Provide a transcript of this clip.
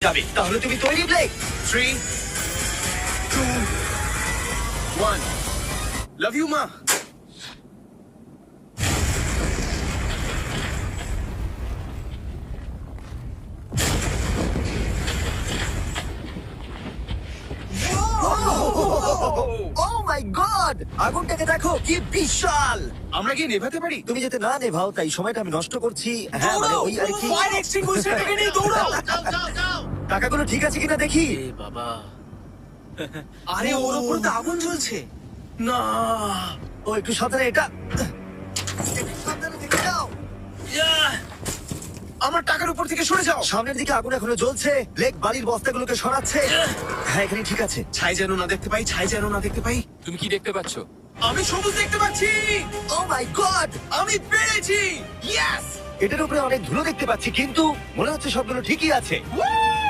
যাবে। তাহলে তুমি তৈরি, ব্লেক? 3, 2, 1. লাভ ইউ মা। ও মাই গড! আগুনটাকে দেখো, কি বিশাল! আমরা কি নেভাতে পারি? তুমি যাতে না নেভাও তাই সময়টা আমি নষ্ট করছি। হ্যাঁ, মানে ওই আর কি। ফায়ার এক্সটিংগুইশারটাকে নিয়ে দৌড়াও। টাকাগুলো ঠিক আছে কিনা দেখি। এ বাবা, আরে ওর উপরে তো আগুন জ্বলছে। না। ও একটু সাবধানে, এটা একটু সাবধানে থেকে যাও। আমার টাকার উপর থেকে সরে যাও। সামনের দিকে আগুন এখনো জ্বলছে। ব্লেক বালির বস্তাগুলোকে সরাচ্ছে। হ্যাঁ, এখানে ঠিক আছে। ছাই যেন না দেখতে পাই, ছাই যেন না দেখতে পাই। তুমি কি দেখতে পাচ্ছ? আমি সবুজ দেখতে পাচ্ছি। ও মাই গড! আমি পেরেছি। ইয়েস। এটার উপরে অনেক ধুলো দেখতে পাচ্ছি, কিন্তু মনে হচ্ছে সবগুলো ঠিকই আছে।